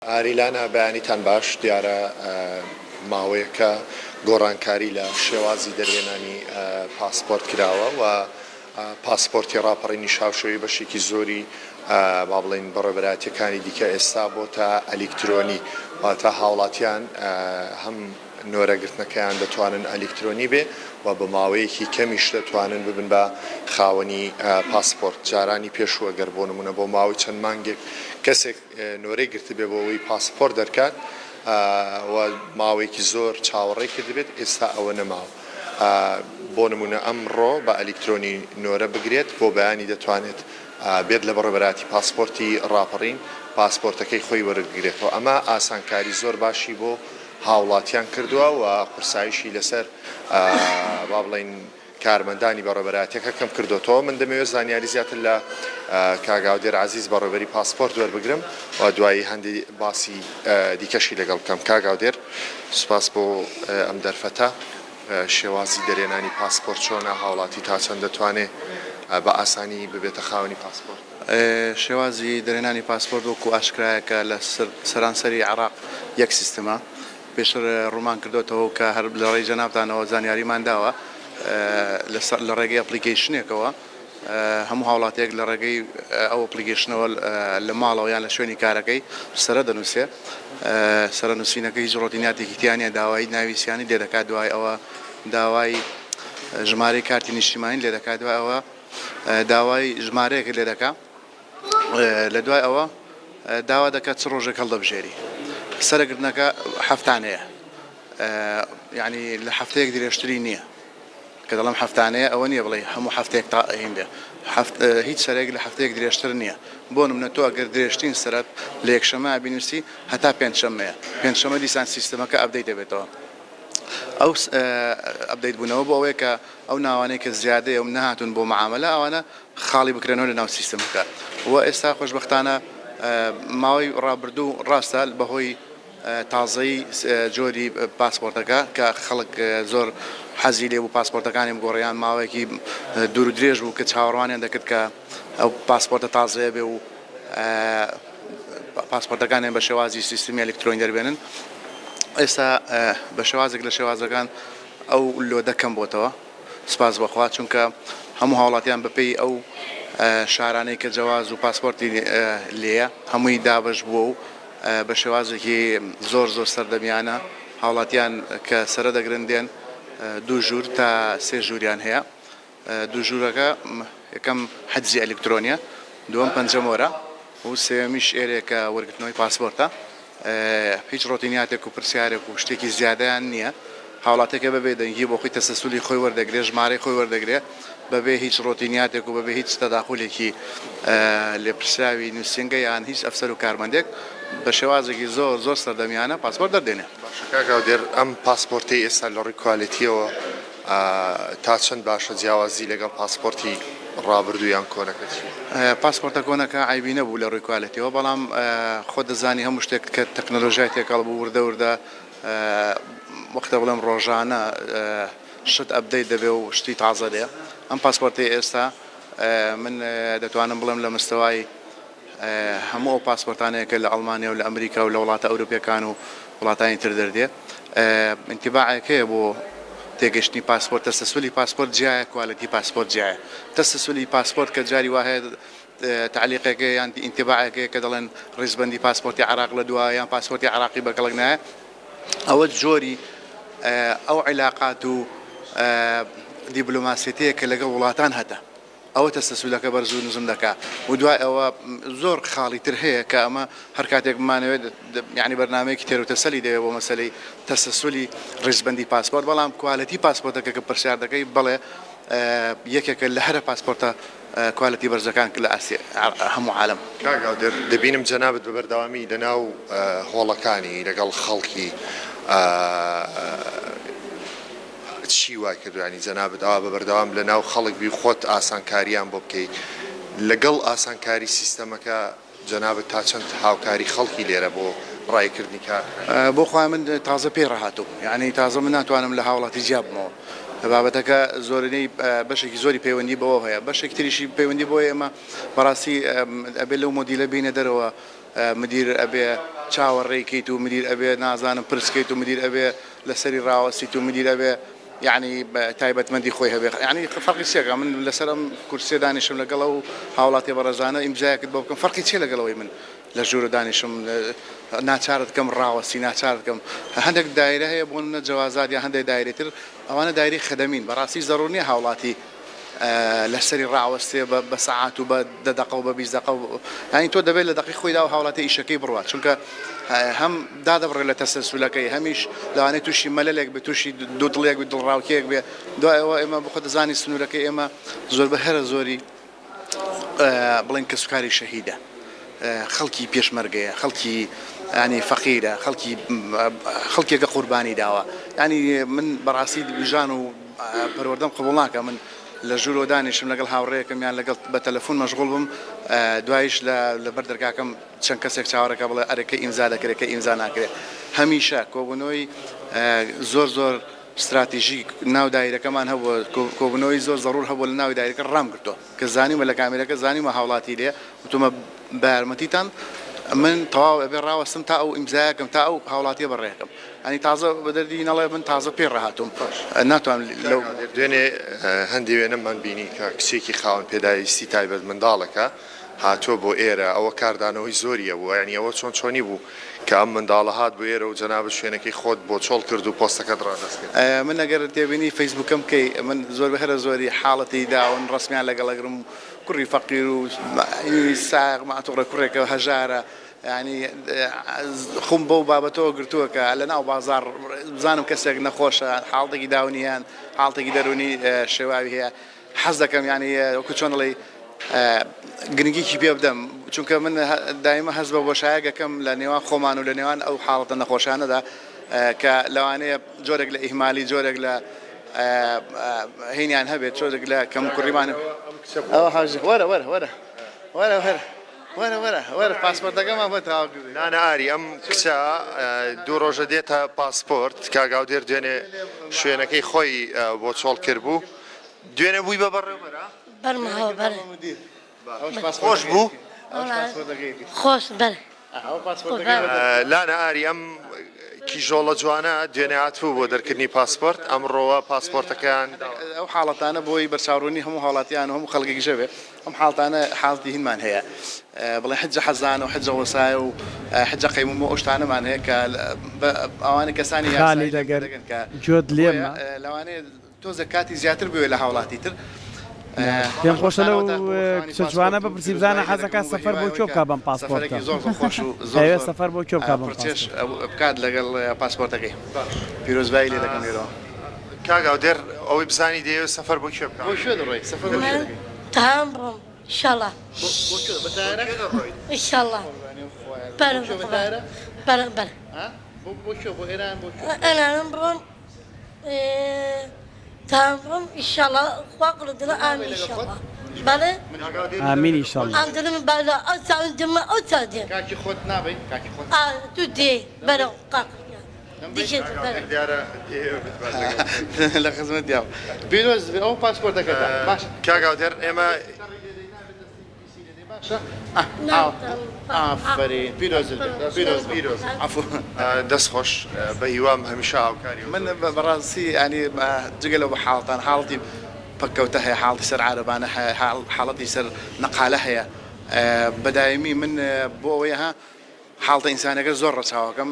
ئاریلانە بەیانیتان باش دیارە ماوەیەکە گۆڕانکاری لە شێوازی دەروێنانی پاسپۆرت کراوە و پاسپۆرتی ڕاپەڕینی شاوشێوی بەشێکی زۆری با بڵێن بەڕێوەبەراتیەکانی دیکە ئێستا بۆ تا ئەلیکترۆنی واتە هاوڵاتیان هەم نۆرەگرتنەکەیان دەتوانن ئەلیکترۆنی بێ و بە ماوەیەکی کەمیش دەتوانن ببن بە خاوەنی پاسپۆرت. جارانی پێشوە گەر بۆ نمونە بۆ ماوەی چەند مانگێک کەسێک نۆرەی گرتی بێ بۆەوەی پاسپۆرت دەرکات و ماوەیەکی زۆر چاوەڕێ کردبێت، ئێستا ئەوە نەماوە. بۆ نمونە ئەمڕۆ بە ئەلیکترۆنی نۆرە بگرێت بۆ بەیانی دەتوانێت بێت لە بەڕێوەبەراتی پاسپۆرتی ڕاپەڕین پاسپۆرتەکەی خۆی وەرگرێتەوە. ئەمە ئاسانکاری زۆر باشی بۆ هاوڵاتیان کردووە و قورسایشی لەسەر با بڵێن کارمەندانی بەڕێوەبەراتیەکە کەم کردوتەوە. من دەمەوێت زانیاری زیاتر لە کاگاودێر عەزیز بەڕێوەبەری پاسپۆرت وەربگرم و دوایی هەندی باسی دیکەشی لەگەڵ بکەم. کاگاودێر سوپاس بۆ ئەم دەرفەتە. شێوازی دەرێنانی پاسپۆرت چۆنە؟ هاوڵاتی تا چەند دەتوانێت بە ئاسانی ببێتە خاوەنی پاسپۆرت؟ شێوازی دەرێنانی پاسپۆرت وەکو ئاشکرایەکە لە سەرانسەری عێراق یەک سیستەمە. پێشتر ڕوومان کردوێتەوە کە هەر لە ڕێی جەنابتانەوە زانیاریمان داوە لە ڕێگەی ئەپلیکیشنێکەوە هەموو هاوڵاتێک لە ڕێگەی ئەو ئەپلیکیشنەوە لە ماڵەوە یان لە شوێنی کارەکەی سەرە دەنووسێ. سەرە نووسینەکەی هیچ ڕۆتیناتێکی تیانە داوای ناویسیانی لێ دەکات، دوای ئەوە داوای ژمارەی کارتی نیشتیمانی لێ دەکات، دوای ئەوە داوای ژمارەیەک لێ دەکات، لە دوای ئەوە داوا دەکات چ ڕۆژێک هەڵدەبژێری. سەرگرتنەکە هەفتانەیە، یعنی لە هەفتەیەک درێژتری نییە. کە دەڵام هەفتانەیە ئەوە نییە بڵێ هەموو هەفتێک تا هێندێ، هیچ سەرێک لە هەفتەیەک درێژتر نییە. بۆ نمونە تۆ ئەگەر درێژترین سەرەت لە یەکشەمە بینویسی هەتا پێنجشەمەیە، پێنجشەمە دیسان سیستەمەکە ئەپدەیت دەبێتەوە. ئەو ئەپدەیت بوونەوە بۆ ئەوەیە کە ئەو ناوانەی کە زیادەیە و نەهاتون بۆ معاملە ئەوانە خاڵی بکرێنەوە لە ناو سیستەمەکە. و ئێستا خۆشبەختانە ماوەی ڕابردوو ڕاستە بەهۆی تازەی جۆری پاسپۆرتەکە کە خەڵک زۆر حەزی لێ بوو پاسپۆرتەکانی بگۆڕیان، ماوەیەکی دوور و درێژ بوو کە چاوەڕوانیان دەکرد کە ئەو پاسپۆرتە تازەیە بێ و پاسپۆرتەکانیان بە شێوازی سیستمی ئەلیکترۆنی دەربێنن. ئێستا بە شێوازێک لە شێوازەکان ئەو لۆدە کەم بۆتەوە، سپاس بەخوا، چونکە هەموو هاوڵاتیان بەپێی ئەو شارانەی کە جەواز و پاسپۆرتی لێیە هەمووی دابش بووە و بە شێوازێکی زۆر سەردەمیانە هاوڵاتیان کە سەرە دەگرن دێن دوو ژوور تا سێ ژووریان هەیە. دوو ژوورەکە یەکەم حەجزی ئەلیکترۆنیە، دووەم پەنجەمۆرە و سێوەمیش ئێرێکە وەرگرتنەوەی پاسپۆرتە. هیچ ڕۆتینیاتێک و پرسیارێک و شتێکی زیادەیان نییە. هاوڵاتێکە بەبێ دەنگی بۆ خۆی تەسەسولی خۆی وەردەگرێ، ژمارەی خۆی وەردەگرێ بەبێ هیچ ڕۆتینیاتێک و بەبێ هیچ تەداخولێکی لێپرسراوی نووسنگە یان هیچ ئەفسەر و کارمەندێک بە شێوازێکی زۆر سەردەمیانە پاسپۆرت دەردێنێ. کاگاودێر ئەم پاسپۆرتی ئێستا لە ڕووی کوالیتیەوە تا چەند باشە جیاوازی لەگەڵ پاسپۆرتی ڕابردوویان کۆنەکە چی؟ پاسپۆرتە کۆنەکە عیبی نەبوو لە ڕووی کوالیتیەوە، بەڵام خۆ دەزانی هەموو شتێک کە تەکنۆلۆژیای تێکەڵ بوو وردە وەختە بڵێم ڕۆژانە شت ئەپدەیت دەبێ و شتی تازە دێ. ئەم پاسپۆرتی ئێستا من دەتوانم بڵێم لە مستەوای هەموو ئەو پاسپۆرتانەیە کە لە ئەڵمانیا و لە ئەمریکا و لە وڵاتە ئەوروپیەکان و وڵاتانی تر دەردێ ئینتیباعێکەیە بۆ تێگەشتنی پاسپۆرت. تەسەسولی پاسپۆرت جیایە، کوالیتی پاسپۆرت جیایە. تەسەسولی پاسپۆرت کە جاری وهەیە تعلیقێکە یان ئینتیباعێکەیە کە دەڵێن ڕیزبەندی پاسپۆرتی عێراق لە دوایە یان پاسپۆرتی عێراقی بەکەڵک نایە، ئەوە جۆری ئەو عیلاقات و دیبلۆماسیەتەیە کە لەگەڵ وڵاتان هەتە، ئەوە تەسەسولەکە بەرزوو نزم دەکات و دوای ئەوە زۆر خاڵی تر هەیە کە ئەمە هەر کاتێک بمانەوێت یعنی بەرنامەیەکی تێروتەسەلی دەوێت بۆ مەسەلەی تەسەسولی ڕیزبەندی پاسپۆرت. بەڵام کوالیتی پاسپۆرتەکە کە پرسیار دەکەی بڵێ یەکێکە لە هەرە پاسپۆرتە کوالیتی بەرزەکان لە ئاسیا هەموو عالم. کاگاودێر دەبینم جەنابەت بە بەردەوامی لەناو هۆڵەکانی لەگەڵ خەڵکی چی وای کردوانی جەنابەت ئەوە بە بەردەوام لە ناو خەڵک بی خۆت ئاسانکاریان بۆ بکەیت لەگەڵ ئاسانکاری سیستەمەکە جەنابەت تا چەند هاوکاری خەڵکی لێرە بۆ ڕایکردنی کار؟ بۆ خوا من تازە پێ ڕاهاتوو، یعنی تازە من ناتوانم لە هاوڵاتی جیابمەوە. بابەتەکە زۆرینەی بەشێکی زۆری پەیوەندی بەوە هەیە، بەشێک تریشی پەیوەندی بۆ ئێمە بەڕاستی ئەبێ لەو مۆدیلە بینە دەرەوە مدیر ئەبێ چاوەڕێکیت و مدیر ئەبێ نازانم پرسکەیت و مدیر ئەبێ لەسەری ڕاوەسیت و مدیر ئەبێ يعني تایبەتمەندی خۆی هەبێ يعني فەرقی چێکە من لەسەر ئەم کورسێ دانیشم لەگەڵ و هاوڵاتی بەڕێزانە ئیمزایەکت بۆ بکەم فەرقی چێ لەگەڵەوەی من لە ژوورە دانیشم ناچارت کەم ڕاوەسی ناچارت کەم هەندێک دایرە هەیە بۆ منە جوازات یا هەندێک دایرێتر ئەوانە دایری خەدەمین بەڕاستی زەڕور نییە هاوڵاتی لەسەری ڕاوەستێ بە سەعات و بە 10 دقە و بە 20 دقە ینی تۆ دەبێت لە دقی خۆیدا و هاوڵاتی ئیشەکەی بڕوات چونکە هەم دادەبڕێت لە تەسەلسولەکەی هەمیش لەوانەیە تووشی مەلەلێک بێ تووشی دوو دڵێک بێ دڵڕاوکێک بێ دوایەوە ئێمە بخۆ دەزانی سنوورەکەی ئێمە زۆر بە هەرە زۆری بڵێن کەسوکاری شەهیدە خەڵکی پێشمەرگەیە خەڵکی ینی فەقیرە خەڵکێکە قوربانی داوە ینی من بەڕاستی ویژان و پەروەردەم قبوڵ ناکە من لە ژوورۆ دانیشم لەگەڵ هاوڕێیەکەم یان لەگەڵ بە تەلەفۆن مەشغوڵ بم دوایش لەبەر دەرگاکەم چەند کەسێک چاوەڕێکە بڵێ ئەرەکە ئیمزا دەکرێت کە ئیمزا ناکرێت هەمیشە کۆبوونەوەی زۆر استراتیژیک ناو دایرەکەمان هەبووە کۆبوونەوەی زۆر ضرور هەبوو لە ناوی دایرەکە ڕام کردو کە زانیمە لە کامێرەکە زانیمە هاوڵاتی لێ وتمە بە یارمەتیتان من تەواو ئەبێ ڕاوەستم تا ئەو ئیمزایەکەم تا ئەو هاوڵاتیە بەڕێکم ئەنی تازە بە دەردی نەڵێ من تازە پێ ڕاهاتوم ناتوانم لەو دوێنێ هەندی وێنەمان بینی کە کچێکی خاوەن پێداویستی تایبەت منداڵەکە هاتووە بۆ ئێرە ئەوە کاردانەوەی زۆریە بوو ینی ئەوە چۆنی بوو کە ئەم منداڵە هات بۆ ئێرە و جەنابە شوێنەکەی خۆت بۆ چۆڵ کرد و پۆستەکەت ڕادەست کرد من ئەگەر تێبینی فەیسبوکەم کەی من زۆر بەهرە زۆری حاڵەتی داون ڕسمیان لەگەڵەگرم کوڕی فەقیر و ساغ ماتوڕە کوڕێکە هەژارە ینی خۆم بەو بابەتەوە گرتووە کە لە ناو بازار بزانم کەسێک نەخۆشە حاڵتێکی داونیان حاڵتێکی دەرونی شێواوی هەیە حەز دەکەم ینی وەکو چۆنڵی گرنگیکی پێ بدەم چونکە من دایمە هەز بە بۆشایەکەم لە نێوان خۆمان و لە نێوان ئەو حاڵەتە نەخۆشانەدا کە لەوانەیە جۆرێک لە ئیهمالی جۆرێک لە هینیان هەبێت جۆرێک لە کەم کوڕیمانە ئەوە هاژ وەرە وەرە وەرە وەرە وەرە وەرە پاسپۆرتەکەمان بۆ تاواکردن ناناری ئەم کچە دوو ڕۆژە دێتە پاسپۆرت کاگاو دێر دوێنێ شوێنەکەی خۆی بۆ چۆڵ کرد بوو دوێنێ بووی بە بەڕێوەرە بەرمەوە بەر خۆش بوو خۆش بەر لانە ئاری ئەم کیژۆڵە جوانە دوێنێ هاتبوو بۆ دەرکردنی پاسپۆرت ئەمڕۆوە پاسپۆرتەکەیان ئەو حاڵەتانە بۆی بەرچاوڕوونی هەموو هاوڵاتیان و هەموو خەڵکێکی ژەوێ ئەم حاڵتانە حاڵتی هینمان هەیە بڵێ حجە حەزان و حجە وەسایە و حجە قەیمومە ئەو شتانەمان هەیە کە ئەوانە کەسانی خالی دەگەر جۆت لێمە لەوانەیە تۆزە کاتی زیاتر بوێ لە هاوڵاتی تر پێم خۆشە لەو کچە جوانە بەپرسی بزانە حەزەکە سەفەر بۆ کێ بکا بەم پاسپۆرتە زۆر خۆش و ئەوێ سەفەر بۆ کێ بکا بەم پرچێش بکات لەگەڵ پاسپۆرتەکەی پیرۆزبایی لێ دەکەم لێرەوە کاگاو دێر ئەوەی بزانی دەیەوێت سەفەر بۆ کێ بکات بۆ شوێ دەڕۆی سەفەر بۆ شوێ دەکەی تام بڕۆم ئینشاڵڵا ئینشاڵڵا بەرە بۆ شوێ بۆ ئێران بۆ ئەنانم بڕۆم تام بڕۆم ئینشاڵڵا خوا قڵە دڵە ئامین ئینشاڵڵا بەڵێ ئامین ئینشاڵڵا ئەم دڵم بالا ئەو چاوم دمە ئەو چاو دێ کاکی خۆت نابەی کاکی خۆت تو دێ بەرە قاق دیشێت بەرە لە خزمەت دیاو پیرۆز ئەو پاسپۆرتەکەدا باش کاگاو دێر ئێمە ئافرین پیرۆز عفو دەست خۆش بە هیوام هەمیشە هاوکاری من بەڕاستی ینی جگەلەوە بە حاڵتان حاڵتی پەککەوتە هەیە حاڵی سەر عارەبانە هەیە حاڵەتی سەر نەقالە هەیە بەدایمی من بۆ ئەوەیە ها حاڵتە ئینسانەکە زۆر ڕەچاوەکەم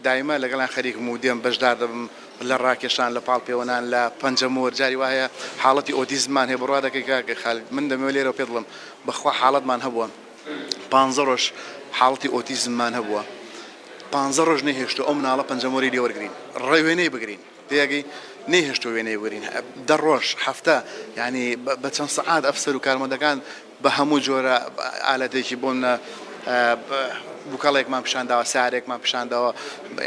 دایمە لەگەڵیان خەریکم و دێم بەشدار دەبم لە ڕاکێشان لە پاڵپێوەنان لە پەنجەمۆر جاری وایە حاڵەتی ئۆتیزممان هەیە بڕوا دەکەی کاکە خالد من دەمەوێت لێرەوە پێ بڵم بەخوا حاڵەتمان هەبووە 15 ڕۆژ حاڵەتی ئۆتیزممان هەبووە 15 ڕۆژ نەهێشتو ئەو مناڵە پەنجەمۆری لێوەرگرین ڕێوێنەی بگرین تێگەی نەهێشتو وێنەی وەرین 10 ڕۆژ هەفتە ینی بە چەند سەعات ئەفسەر و کارمەندەکان بە هەموو جۆرە ئالەتێکی بۆن بووکەڵێکمان پیشانداوە سارێکمان پیشانداوە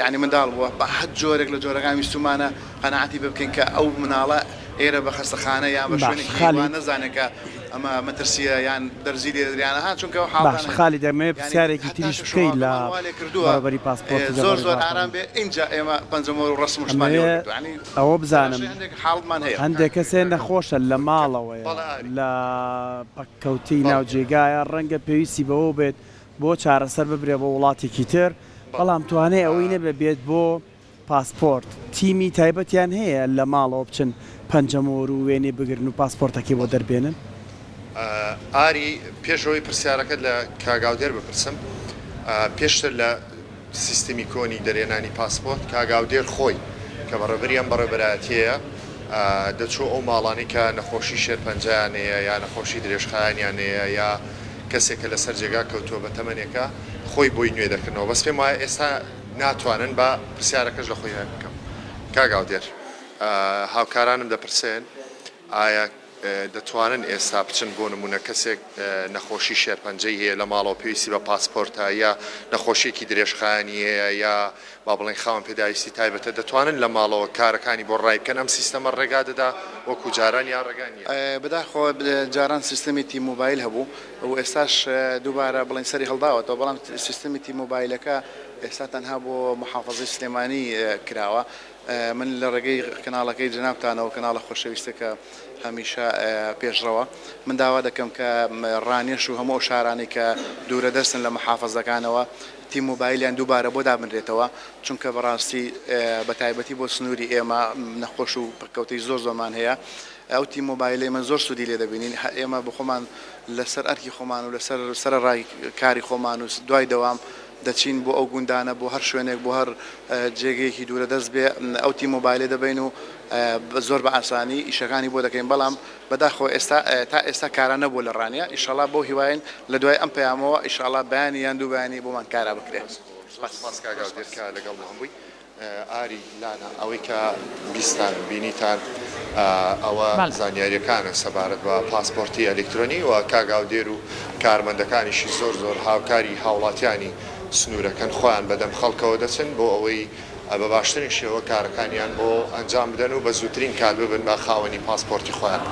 ینی منداڵ بووە بە هەت جۆرێک لە جۆرەکان ویستمانە قەنەعەتی بە بکەین کە ئەو مناڵە ئێرە بە خەستەخانە یان بە شوێنێکی نەزانێت کە ئەمە مەترسیە یان دەرزی لێ دریانەها چونکە باش خالی دەمەوێت پرسیارێکی تریش بکەیت لە بەڕێوەبەری پاسپۆرت زۆر زۆر ئارام بێ اینجا ئێمە پەنجەمۆر و ڕسمشمان ئەوە بزانم حاڵمان هەیە هەندێک کەسێ نەخۆشە لە ماڵەوەی لە پەککەوتی ناو جێگایە ڕەنگە پێویستی بەوە بێت بۆ چارەسەر ببرێ بۆ وڵاتێکی تر بەڵام توانێ ئەوەی نەبێ بێت بۆ پاسپۆرت تیمی تایبەتیان هەیە لە ماڵەوە بچن پەنجەمۆر و وێنێ بگرن و پاسپۆرتەکەی بۆ دەربێنن ئاری پێشەوەی پرسیارەکەت لە کاگاودێر بپرسم پێشتر لە سیستمی کۆنی دەرێنانی پاسپۆرت کاگاودێر خۆی کە بەڕێبەریان بەڕێبەرایەتیەیە دەچوو ئەو ماڵانی کە نەخۆشی شێرپەنجەیانەیە یا نەخۆشی درێژخایانیانەیە یا کەسێکە لەسەر جێگا کەوتووە بە تەمەنێکە خۆی بۆی نوێ دەکردنەوە بەس پێم وایە ئێستا ناتوانن بە پرسیارەکەش لە خۆی بکەم کاگاودێر هاوکارانم دەپرسێن ئایا دەتوانن ئێستا بچن بۆ نمونە کەسێک نەخۆشی شێرپەنجەی هەیە لە ماڵەوە پێویستی بە پاسپۆرتە یا نەخۆشیێکی درێژخایانی هەیە یا با بڵێن خاوەن پێداویستی تایبەتە دەتوانن لە ماڵەوە کارەکانی بۆ ڕای بکەن ئەم سیستەمە ڕێگا دەدا وەکو جاران یا ڕێگانیە بەداخۆ جاران سیستەمی تی موبایل هەبوو و ئێستاش دووبارە بڵێن سەری هەڵداوەتەوە بەڵام سیستەمی تی موبایلەکە ئێستا تەنها بۆ محافەزەی سلێمانی کراوە من لە ڕێگەی کەناڵەکەی جنابتانەوە کەناڵە خۆشەویستەکە هەمیشە پێشڕەوە من داوا دەکەم کە ڕانێش و هەموو شارانی کە دوورە دەستن لە محافەزەکانەوە تی موبایلیان دووبارە بۆ دابنرێتەوە چونکە بەڕاستی بە تایبەتی بۆ سنووری ئێمە نەخۆش و پڕکەوتەی زۆر زۆرمان هەیە ئەو تی موبایلی من زۆر سوودی لێ دەبینین ئێمە بخۆمان لەسەر ئەرکی خۆمان و لەسەر سەرڕای کاری خۆمان و دوای دەوام دەچین بۆ ئەو گوندانە بۆ هەر شوێنێک بۆ هەر جێگەیەکی دوورە دەست بێ ئەو تی موبایلێ دەبین و زۆر بە ئاسانی ئیشەکانی بۆ دەکەین بەڵام بەداخۆ تا ئێستا کارە نەبوو لە ڕانیە ئیشەڵا بۆ هیواین لە دوای ئەم پەیامەوە ئیشەڵا بەیانی یان دوو بەیانی بۆمان کارا بکرێت ماسکاگاودێرکە لەگەڵ هەمووی ئاری لانا ئەوەی کە بیستان بینیتان ئەوە زانیاریەکانە سەبارەت بە پاسپۆرتی ئەلکترۆنی و کاگاودێر و کارمەندەکانیشی زۆر هاوکاری هاوڵاتیانی سنوورەکەن خۆیان بەدەم خەڵکەوە دەچن بۆ ئەوەی بە باشترین شێوە کارەکانیان بۆ ئەنجام بدەن و بە زووترین کار ببن بە خاوەنی پاسپۆرتی خۆیان.